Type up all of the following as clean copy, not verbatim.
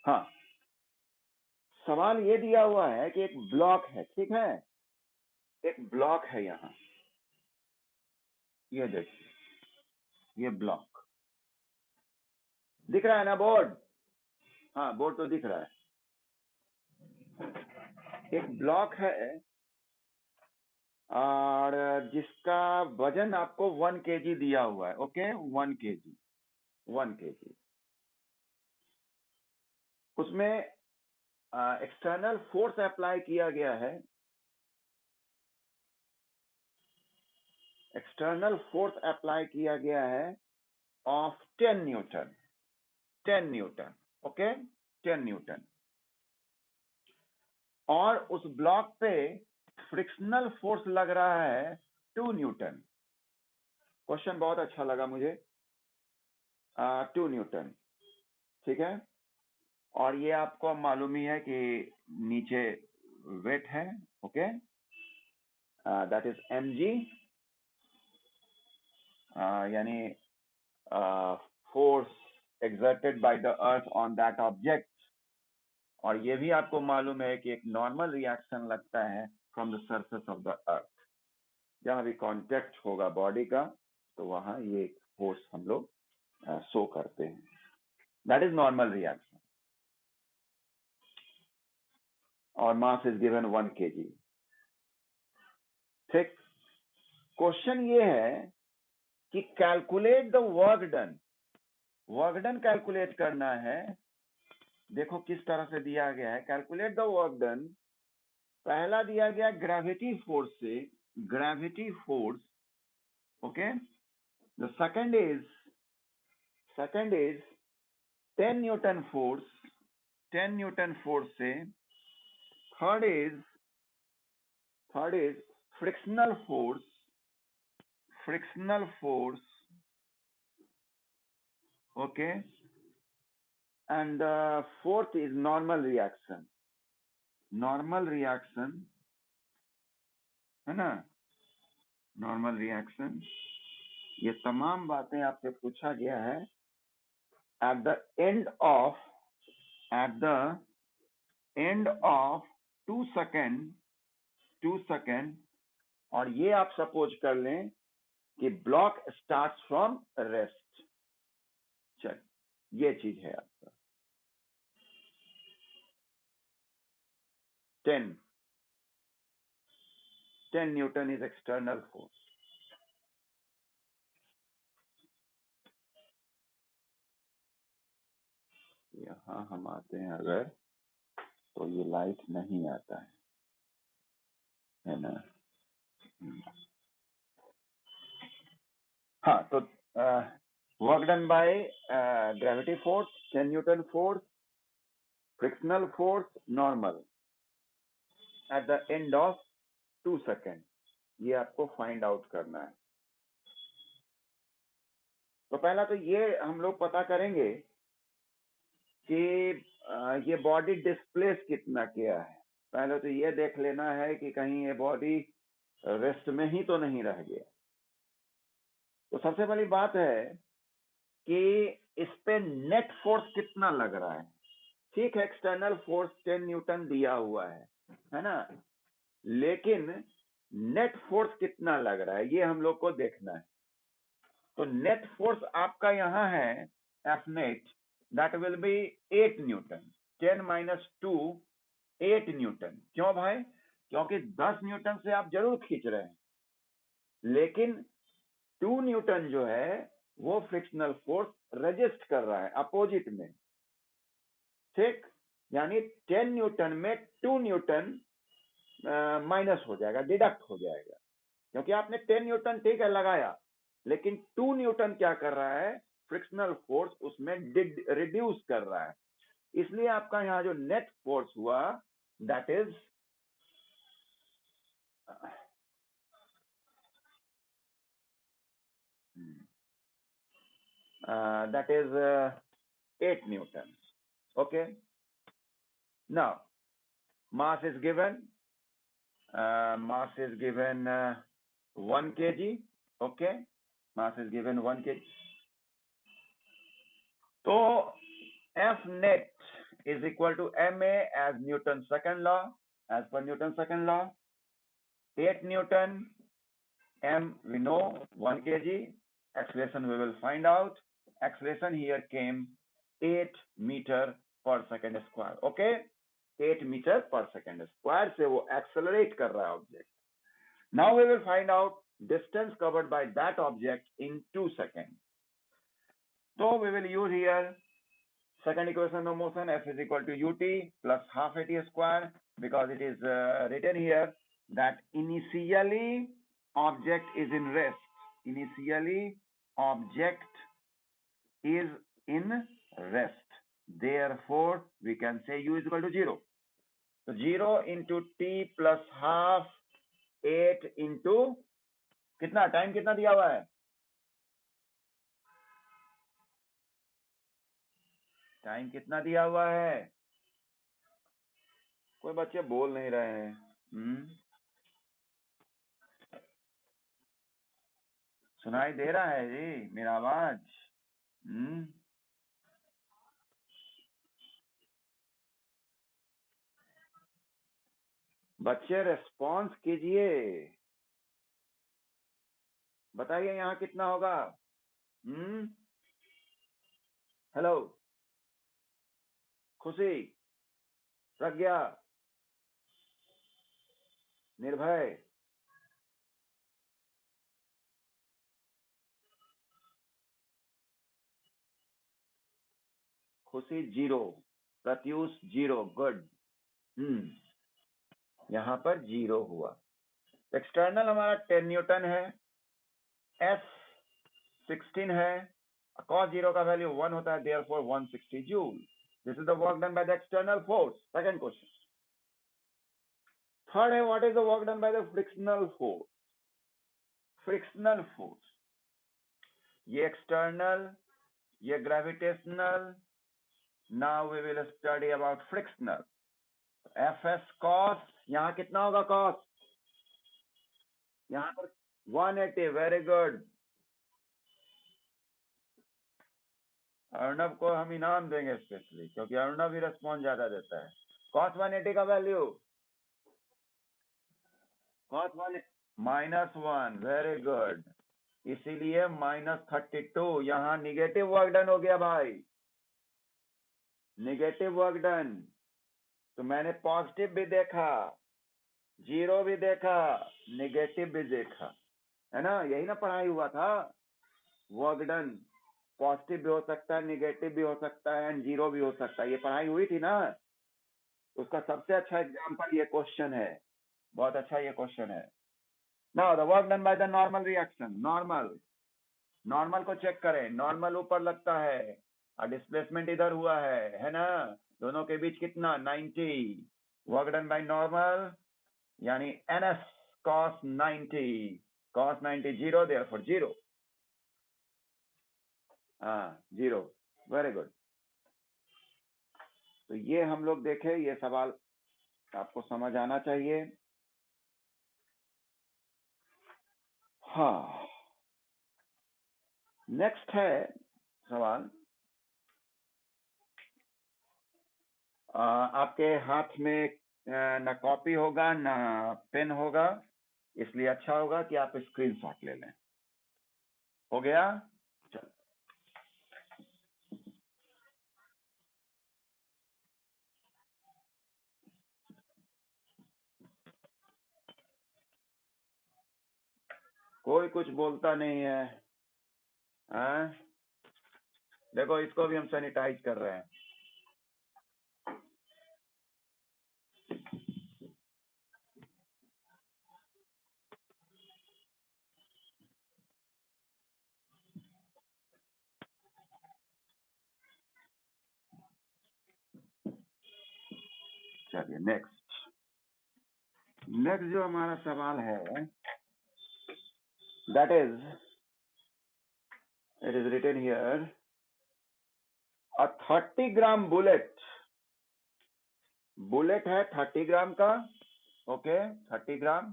हाँ, सवाल ये दिया हुआ है कि एक ब्लॉक है, ठीक है, एक ब्लॉक है यहाँ, ये देखिए, ये ब्लॉक दिख रहा है ना बोर्ड? हाँ, बोर्ड तो दिख रहा है। एक ब्लॉक है और जिसका वजन आपको 1 kg दिया हुआ है। Okay, 1 kg, 1 kg। उसमें एक्सटर्नल फोर्स अप्लाई किया गया है, एक्सटर्नल फोर्स अप्लाई किया गया है of 10 Newton, 10 Newton. Okay, 10 Newton. और उस ब्लॉक पे फ्रिक्शनल फोर्स लग रहा है 2 न्यूटन। क्वेश्चन बहुत अच्छा लगा मुझे। 2 न्यूटन, ठीक है। और ये आपको मालूम ही है कि नीचे वेट है। ओके, दैट इज mg, यानी force exerted by the earth on that object। और ये भी आपको मालूम है कि एक नॉर्मल रिएक्शन लगता है from the surface of the earth. जहां भी कांटेक्ट होगा बॉडी का तो वहां ये फोर्स हम लोग शो करते हैं, दैट इज नॉर्मल रिएक्शन। और मास इज गिवन 1 kg। ठीक, क्वेश्चन ये है कि calculate the work done. Work done calculate करना है। देखो किस तरह से दिया गया है, कैलकुलेट द वर्क डन। पहला दिया गया ग्रेविटी फोर्स से, gravity force. Okay, the second is 10 newton force, 10 newton force से। Third is frictional force, frictional force. Okay, and fourth is normal reaction, normal reaction है ना, नॉर्मल रिएक्शन। ये तमाम बातें आपसे पूछा गया है at the end of, at the end of 2 second, 2 second. और ये आप सपोज कर लें कि ब्लॉक स्टार्ट फ्रॉम रेस्ट। चल, ये चीज है आपका 10 न्यूटन इज एक्सटर्नल फोर्स। यहां हम आते हैं अगर, तो ये लाइट नहीं आता है ना। हाँ, तो work done by gravity force, 10 newton force, frictional force, normal, at the end of 2 second. ये आपको फाइंड आउट करना है। तो पहला तो ये हम लोग पता करेंगे कि ये बॉडी डिस्प्लेस कितना किया है। पहले तो ये देख लेना है कि कहीं ये बॉडी रेस्ट में ही तो नहीं रह गया। तो सबसे पहली बात है कि इस पे नेट फोर्स कितना लग रहा है। ठीक है, एक्सटर्नल फोर्स 10 न्यूटन दिया हुआ है ना, लेकिन नेट फोर्स कितना लग रहा है ये हम लोग को देखना है। तो नेट फोर्स आपका यहाँ है F net, that will B 8 Newton. 10 - 2, 8 Newton. क्यों भाई? क्योंकि 10 न्यूटन से आप जरूर खींच रहे हैं, लेकिन 2 न्यूटन जो है वो फ्रिक्शनल फोर्स रेजिस्ट कर रहा है अपोजिट में। ठीक, यानी 10 न्यूटन में 2 न्यूटन माइनस हो जाएगा, डिडक्ट हो जाएगा। क्योंकि आपने 10 न्यूटन ठीक है लगाया, लेकिन 2 न्यूटन क्या कर रहा है, फ्रिक्शनल फोर्स उसमें रिड्यूस कर रहा है। इसलिए आपका यहाँ जो नेट फोर्स हुआ that is that is 8 Newton. Okay. Now, mass is given. Mass is given 1 kg. Okay. Mass is given 1 kg. तो F net is equal to ma as Newton's second law. As per Newton's second law, 8 Newton, m we know 1 kg. Acceleration we will find out. Acceleration here came 8 meter per second square. Okay, 8 meter per second square से वो accelerate कर रहा है object. Now we will find out distance covered by that object in 2 seconds. So we will use here second equation of motion, F is equal to ut plus half at square, because it is written here that initially object is in rest. Initially object is in rest. Therefore, we can say u is equal to 0. So 0 into t plus half 8 into कितना time कितना दिया हुआ है? Time कितना दिया हुआ है? कोई बच्चे बोल नहीं रहे हैं. सुनाई दे रहा है जी मेरा आवाज? बच्चे रेस्पॉन्स कीजिए, बताइए यहाँ कितना होगा? हेलो, खुशी, प्रज्ञा, निर्भय, खुशी 0, प्रत्यूष 0, गुड. यहाँ पर 0 हुआ. एक्सटर्नल हमारा 10 न्यूटन है, एस 16 है, cos 0 का वैल्यू 1 होता है, therefore 160 joule. This is the work done by the external force. Second question. Third है, what is the work done by the frictional force? Frictional force. ये external, ये gravitational. Now we will study about frictional. Fs cos, यहाँ कितना होगा cos? यहाँ पर 180. Very good. Arnav को हम इनाम देंगे स्पेशली, क्योंकि अर्णव ही रेस्पॉन्स ज्यादा देता है. cos 180 का वैल्यू cos 1 -1. Very good. इसीलिए -32. यहाँ निगेटिव वर्क डन हो गया भाई, निगेटिव वर्क डन. तो मैंने पॉजिटिव भी देखा, 0 भी देखा, निगेटिव भी देखा, है ना? यही ना पढ़ाई हुआ था. वर्क डन पॉजिटिव भी हो सकता है, निगेटिव भी हो सकता है, एंड 0 भी हो सकता है. ये पढ़ाई हुई थी ना. उसका सबसे अच्छा एग्जाम्पल ये क्वेश्चन है. बहुत अच्छा ये क्वेश्चन है. Now the work done by the normal reaction. Normal को चेक करें. नॉर्मल ऊपर लगता है और डिस्प्लेसमेंट इधर हुआ है ना? दोनों के बीच कितना? 90. वर्क डन बाय नॉर्मल यानी ns cos 90. cos 90 0, therefore 0. 0. Very good. तो ये हम लोग देखे, ये सवाल आपको समझ आना चाहिए. हाँ, नेक्स्ट है सवाल. आपके हाथ में ना कॉपी होगा ना पेन होगा, इसलिए अच्छा होगा कि आप स्क्रीनशॉट ले लें. हो गया? चल. कोई कुछ बोलता नहीं है. देखो, इसको भी हम सैनिटाइज कर रहे हैं. चलिए नेक्स्ट जो हमारा सवाल है, that is, it is written here, a 30 gram bullet है 30 ग्राम का. Okay, 30 gram.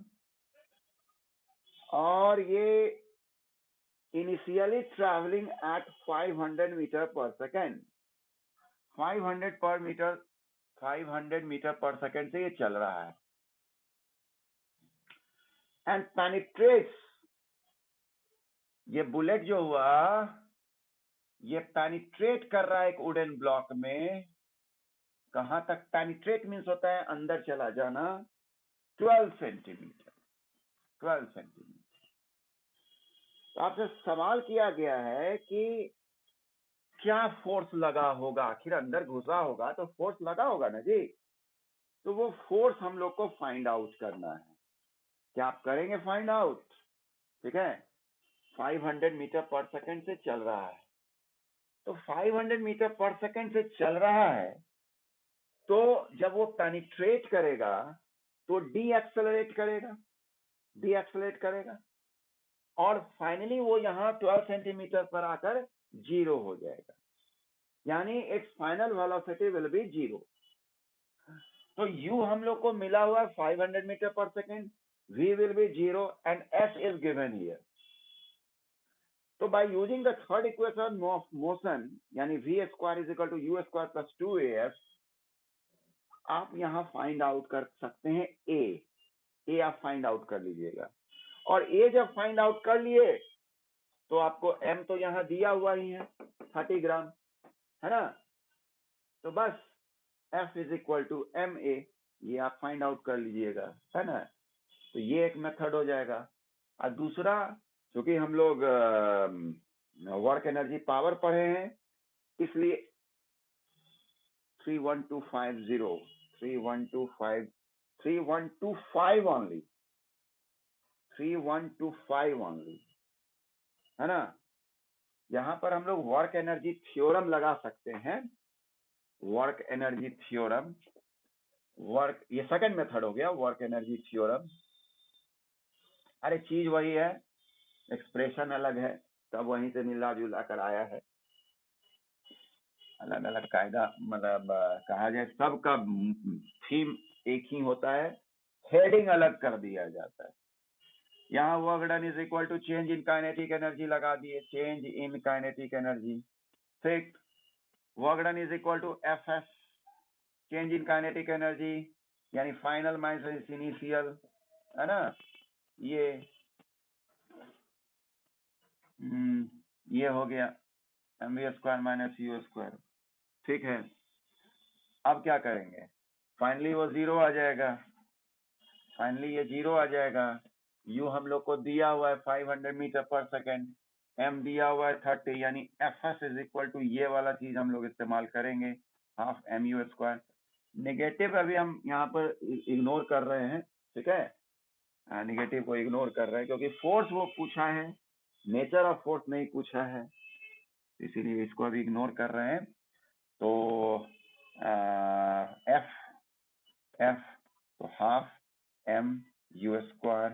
और ये initially travelling at 500 metre per second. 500 metre per second से ये चल रहा है एंड पेनिट्रेट्स, ये बुलेट जो हुआ ये पेनिट्रेट कर रहा है एक वुडन ब्लॉक में। कहां तक पेनिट्रेट मीन्स होता है अंदर चला जाना, 12 सेंटीमीटर। 12 सेंटीमीटर। तो आपसे सवाल किया गया है कि क्या फोर्स लगा होगा, आखिर अंदर घुसा होगा तो फोर्स लगा होगा ना जी। तो वो फोर्स हम लोग को फाइंड आउट करना है। क्या आप करेंगे फाइंड आउट? ठीक है, 500 मीटर पर सेकंड से चल रहा है, तो 500 मीटर पर सेकंड से चल रहा है, तो जब वो पेनिट्रेट करेगा तो डी एक्सेलरेट करेगा और फाइनली वो यहाँ 12 सेंटीमीटर पर आकर 0 हो जाएगा, यानी it's final velocity will be 0। तो u हम लोग को मिला हुआ 500 metre per second, v will be 0 and s is given here. So by using the third equation of motion, यानी v square is equal to u square plus 2as, आप यहाँ find out कर सकते हैं a आप find out कर लीजिएगा। और a जब फाइंड आउट कर लिए तो आपको m तो यहाँ दिया हुआ ही है 30 ग्राम, है ना। तो बस F is equal to ma, ये आप फाइंड आउट कर लीजिएगा, है ना। तो ये एक मेथड हो जाएगा। और दूसरा, क्योंकि हम लोग वर्क एनर्जी पावर पढ़े हैं, इसलिए 3125 ओनली, है ना। यहाँ पर हम लोग वर्क एनर्जी थ्योरम लगा सकते हैं। वर्क एनर्जी थ्योरम, ये सेकंड मेथड हो गया, वर्क एनर्जी थ्योरम। अरे चीज वही है, एक्सप्रेशन अलग है, सब वहीं से मिला जुला कर आया है। अलग अलग कायदा, मतलब कहा जाए सबका थीम एक ही होता है, हेडिंग अलग कर दिया जाता है। यहाँ work done is equal to change in kinetic energy लगा दिए, चेंज इन काइनेटिक एनर्जी। ठीक, work done is equal to F S, change in kinetic energy, यानी फाइनल माइनस इनिशियल, है ना। ये हो गया mv square minus u square. ठीक है, अब क्या करेंगे, फाइनली वो 0 आ जाएगा, फाइनली ये 0 आ जाएगा। u हम लोग को दिया हुआ है 500 मीटर पर सेकेंड, m दिया हुआ है 30, यानी fs इज इक्वल टू ये वाला चीज हम लोग इस्तेमाल करेंगे, हाफ mu स्क्वायर। नेगेटिव अभी हम यहाँ पर इग्नोर कर रहे हैं, ठीक है, नेगेटिव को इग्नोर कर रहे हैं क्योंकि फोर्स वो पूछा है, नेचर ऑफ फोर्स नहीं पूछा है, इसीलिए इसको अभी इग्नोर कर रहे हैं। तो एफ तो half m u square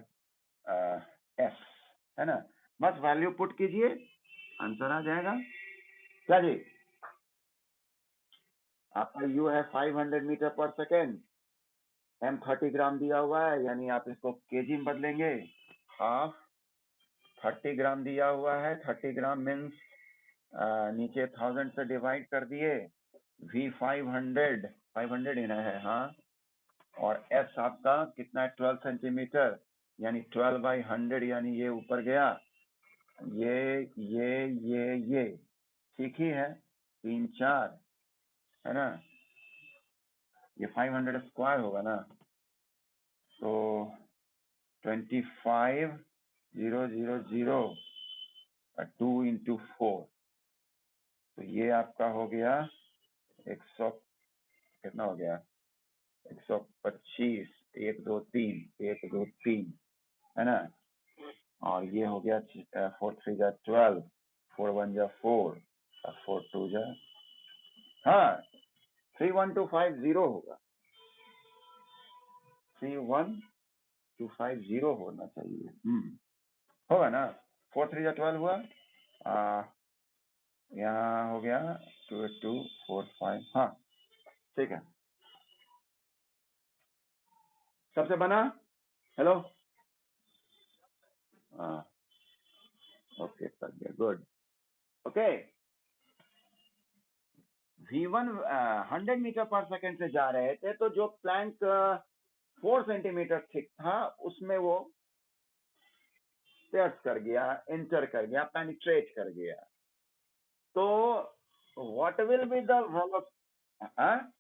s, है ना। बस वैल्यू पुट कीजिए, आंसर आ जाएगा। क्या जी, आपका u है 500 मीटर पर सेकेंड, m 30 ग्राम दिया हुआ है, यानी आप इसको केजी में बदलेंगे, हाफ 30 ग्राम दिया हुआ है, 30 ग्राम मीन्स नीचे 1000 से डिवाइड कर दिए, v 500 ही ना है, हाँ, और s आपका कितना है 12 सेंटीमीटर, यानी 12/100, यानी ये ऊपर गया, ये ठीक ही है, 3 4, है ना। ये 500 स्क्वायर होगा ना, तो 25,000 2 into 4, तो ये आपका हो गया 100, कितना हो गया 125, 1 2 3, है ना। और ये हो गया 4 3 जा 12, 4 1 जा 4, 4 2 जा, हाँ 31250 होगा, 31250 होना चाहिए, होगा ना। 4 3 जा 12 हुआ, यहाँ हो गया 2 2 4 5, हाँ ठीक है, सबसे बना। हेलो, हाँ ओके, कर दिया, good, okay. V1 100 metre per second से जा रहे थे, तो जो प्लैंक 4 सेंटीमीटर थिक था उसमें वो pierce कर गया, एंटर कर गया, पेनिट्रेट कर गया। तो what will be the velocity?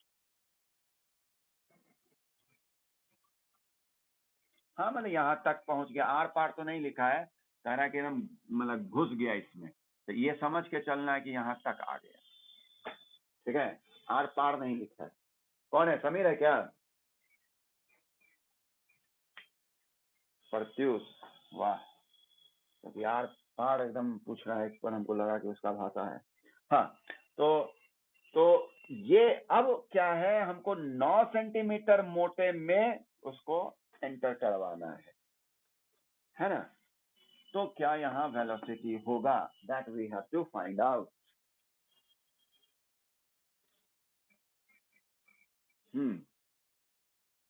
हाँ, मतलब यहाँ तक पहुंच गया, आर पार तो नहीं लिखा है, कह रहा है कि एकदम मतलब घुस गया इसमें, तो ये समझ के चलना है कि यहाँ तक आ गया, ठीक है, आर पार नहीं लिखा है। कौन है, समीर है क्या? प्रत्युष, वाह, तो यार पार एकदम पूछ रहा है, इस पर हमको लगा कि उसका भाषा है। हाँ, तो ये अब क्या है, हमको 9 सेंटीमीटर मोटे में उसको एंटर करवाना है ना? तो क्या यहाँ वेलोसिटी होगा, that we have to find out.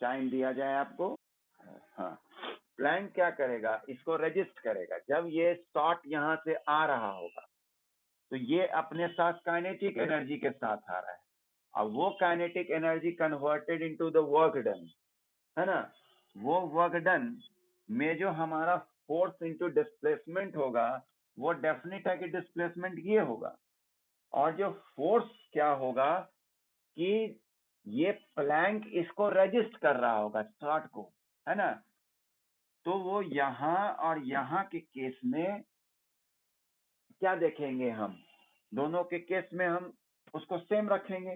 Time दिया जाए आपको। हाँ, प्लैंक क्या करेगा, इसको रजिस्ट करेगा। जब ये शॉट यहाँ से आ रहा होगा तो ये अपने साथ काइनेटिक एनर्जी के साथ आ रहा है। अब वो kinetic energy converted into the work done, है ना? वो वर्क डन में जो हमारा फोर्स इनटू डिस्प्लेसमेंट होगा, वो डेफिनेट है कि डिस्प्लेसमेंट ये होगा। और जो फोर्स क्या होगा कि ये प्लैंक इसको रजिस्ट कर रहा होगा शॉट को, है ना? तो वो यहाँ और यहाँ के केस में क्या देखेंगे, हम दोनों के केस में हम उसको सेम रखेंगे,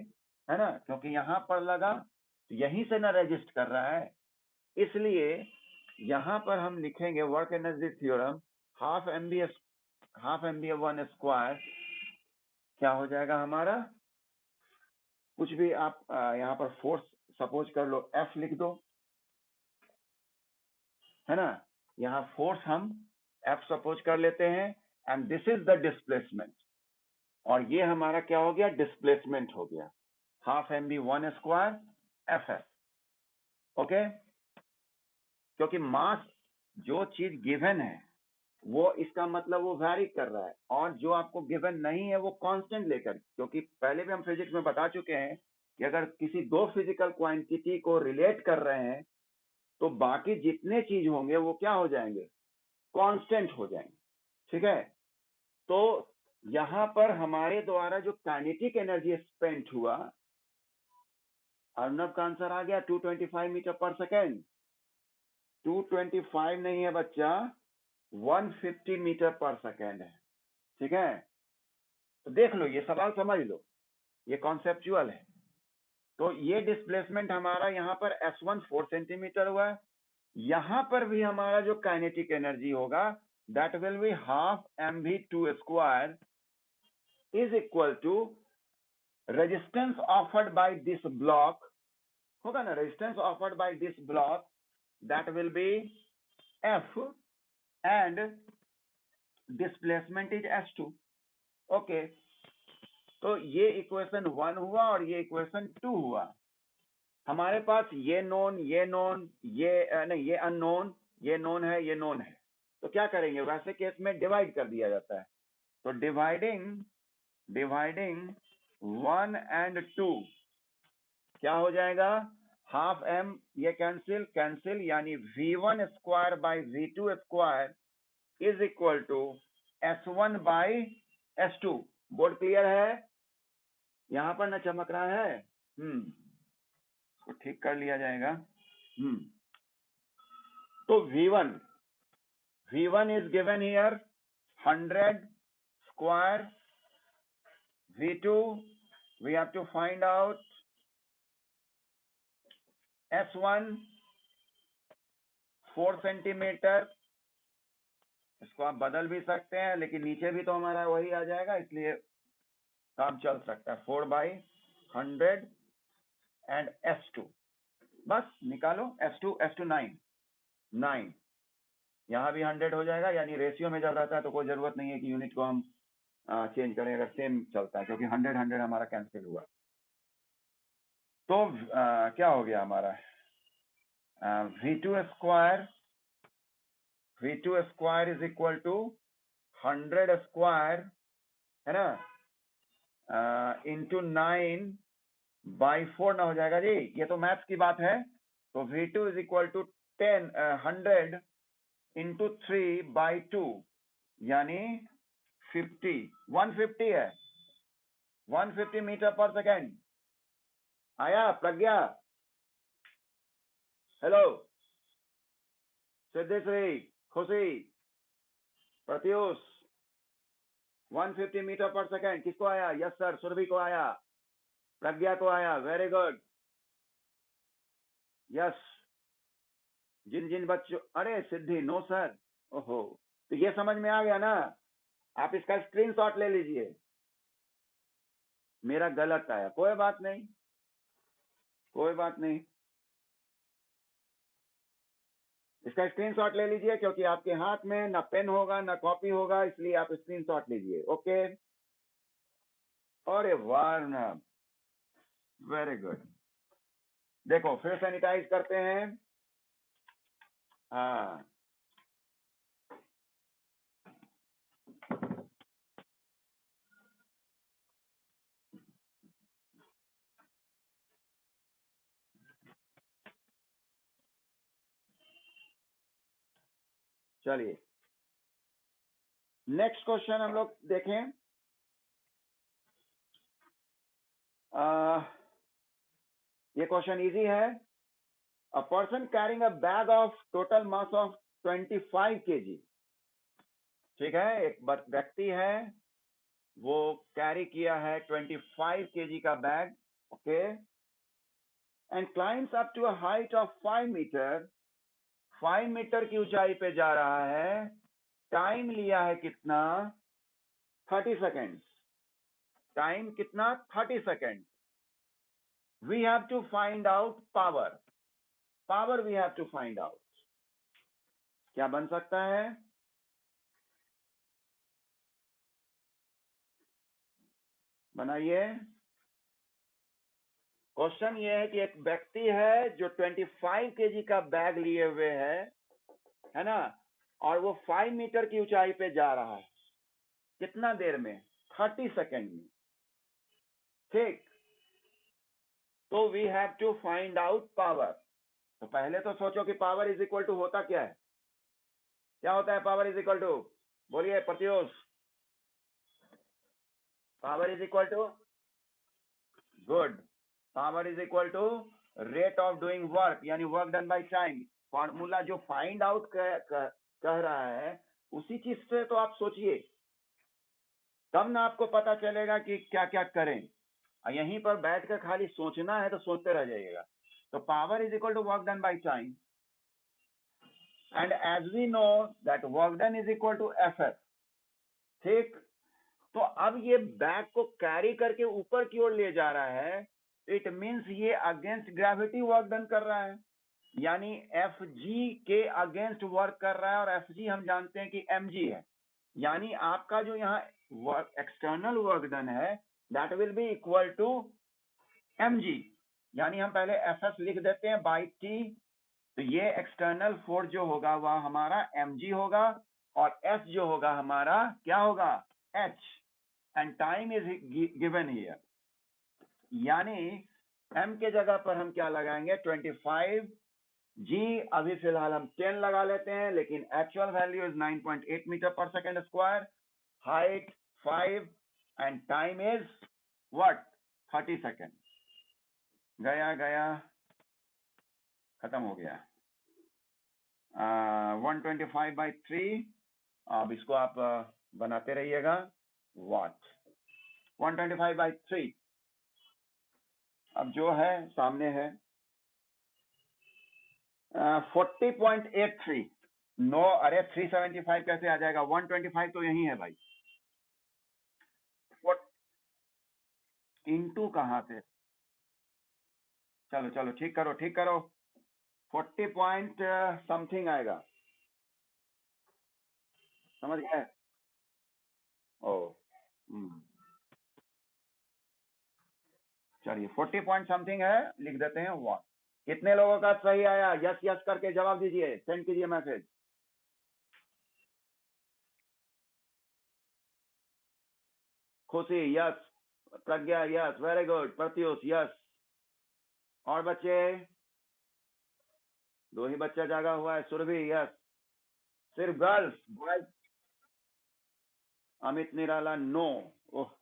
है ना? क्योंकि यहाँ पर लगा तो यहीं से ना रजिस्ट कर रहा है, इसलिए यहाँ पर हम लिखेंगे work energy theorem, half m b one square क्या हो जाएगा हमारा, कुछ भी आप यहाँ पर फोर्स सपोज कर लो, एफ लिख दो, है ना? यहाँ फोर्स हम एफ सपोज कर लेते हैं, and this is the displacement, और ये हमारा क्या हो गया, डिस्प्लेसमेंट हो गया, half m b one square F S. Okay, क्योंकि मास जो चीज गिवन है वो इसका मतलब वो वैरी कर रहा है, और जो आपको गिवन नहीं है वो कांस्टेंट लेकर, क्योंकि पहले भी हम फिजिक्स में बता चुके हैं कि अगर किसी दो फिजिकल क्वांटिटी को रिलेट कर रहे हैं तो बाकी जितने चीज होंगे वो क्या हो जाएंगे, कांस्टेंट हो जाएंगे, ठीक है? तो यहाँ पर हमारे द्वारा जो काइनेटिक एनर्जी स्पेंड हुआ, अर्नब का आंसर आ गया 225 मीटर पर सेकेंड। 225 नहीं है बच्चा, 150 मीटर पर सेकेंड है, ठीक है? तो देख लो, ये सवाल समझ लो, ये कॉन्सेप्चुअल है। तो ये डिस्प्लेसमेंट हमारा यहाँ पर S1 4 सेंटीमीटर हुआ है, यहाँ पर भी हमारा जो काइनेटिक एनर्जी होगा that will be half mv2 square is equal to resistance offered by this block, होगा ना, resistance offered by this block that will be F and displacement is S2। Okay, तो ये इक्वेशन 1 हुआ और ये equation 2 हुआ। हमारे पास ये नोन, ये नोन, ये नहीं, ये अननोन, ये नोन है, ये नोन है, तो क्या करेंगे, वैसे केस में डिवाइड कर दिया जाता है। तो डिवाइडिंग 1 एंड 2 क्या हो जाएगा, हाफ m, ये कैंसिल, यानी v1 square by v2 square is equal to s1 by s2। Board clear है? यहाँ पर ना चमक रहा है, तो ठीक कर लिया जाएगा। तो V1 is given here 100 square, V2 we have to find out S1 4 centimetre, इसको आप बदल भी सकते हैं लेकिन नीचे भी तो हमारा वही आ जाएगा, इसलिए काम चल सकता है, 4/100 एंड S2, बस निकालो S2 9, यहाँ भी 100 हो जाएगा, यानी रेशियो में जब रहता है तो कोई जरूरत नहीं है कि यूनिट को हम चेंज करें, अगर सेम चलता है, क्योंकि 100 हमारा कैंसिल हुआ। तो क्या हो गया हमारा, V2 square is equal to 100 square, है ना, इंटू 9/4 ना हो जाएगा जी? ये तो मैथ्स की बात है। तो V2 is equal to 100 into 3/2 यानी 150 है, 150 मीटर पर सेकेंड। आया प्रज्ञा? हेलो सिद्धेश्वरी, खुशी, प्रत्युष, 150 मीटर पर सेकेंड किसको आया? यस सर, सुरभि को आया, प्रज्ञा को आया, वेरी गुड। यस, जिन जिन बच्चों, अरे सिद्धि नो सर, ओहो, तो ये समझ में आ गया ना? आप इसका स्क्रीनशॉट ले लीजिए। मेरा गलत आया, कोई बात नहीं, कोई बात नहीं, इसका स्क्रीनशॉट ले लीजिए, क्योंकि आपके हाथ में ना पेन होगा ना कॉपी होगा, इसलिए आप स्क्रीनशॉट लीजिए। ओके, अरे वाह ना, वेरी गुड। देखो फिर सैनिटाइज करते हैं। हाँ, चलिए नेक्स्ट क्वेश्चन हम लोग देखें। ये क्वेश्चन इजी है। A person carrying a bag of total mass of 25 kg, ठीक है, एक व्यक्ति है, वो कैरी किया है 25 kg का bag, okay, and climbs up to a height of 5 metre, 5 metre की ऊंचाई पे जा रहा है। टाइम लिया है कितना? 30 सेकेंड। टाइम कितना? 30 second. We have to find out power, power we have to find out. क्या बन सकता है? बनाइए। क्वेश्चन ये है कि एक व्यक्ति है जो 25 kg का बैग लिए हुए है ना, और वो 5 मीटर की ऊंचाई पे जा रहा है। कितना देर में? 30 सेकेंड में, ठीक। तो we have to find out power. तो पहले तो सोचो कि पावर इज इक्वल टू होता क्या है? क्या होता है पावर इज इक्वल टू? बोलिए Pratyush. Power is equal to, good, power is equal to rate of doing work, यानी work done by time. Formula जो फाइंड आउट कह रहा है, उसी चीज से तो आप सोचिए, तब ना आपको पता चलेगा कि क्या क्या करें। यहीं पर बैठ कर खाली सोचना है तो सोचते रह जाइएगा। तो power is equal to work done by time, and as we know that work done is equal to F, ठीक। तो अब ये बैग को कैरी करके ऊपर की ओर ले जा रहा है, इट मींस ये अगेंस्ट ग्रेविटी वर्क डन कर रहा है, यानी एफ जी के अगेंस्ट वर्क कर रहा है, और एफ जी हम जानते हैं कि एम जी है। यानी आपका जो यहाँ वर्क, एक्सटर्नल वर्क डन है, that will be equal to m g, यानी हम पहले एफ एस लिख देते हैं बाई टी। तो ये एक्सटर्नल फोर्स जो होगा वह हमारा एम जी होगा, और एस जो होगा हमारा क्या होगा? H, and time is given here, यानी m के जगह पर हम क्या लगाएंगे? 25, g अभी फिलहाल हम 10 लगा लेते हैं, लेकिन actual value is 9.8 metre per second square, height 5 and time is what? 30 second. गया गया, खत्म हो गया। 125/3, अब इसको आप बनाते रहिएगा। वाट 125/3 अब जो है सामने है 40.83। नो, अरे 375 कैसे आ जाएगा? 125 तो यही है भाई, इंटू कहाँ से? चलो चलो ठीक करो, ठीक करो, 40 पॉइंट समथिंग आएगा, समझ गए? ओ, चलिए 40 पॉइंट समथिंग है, लिख देते हैं 1। कितने लोगों का सही आया? यस यस करके जवाब दीजिए, सेंड कीजिए message. Khushi, yes, Pragya yes, very good. Pratyush yes. और बच्चे? दो ही बच्चा जागा हुआ है। सुरभि यस। सिर्फ girls? Boys? Amit Nirala no. ओह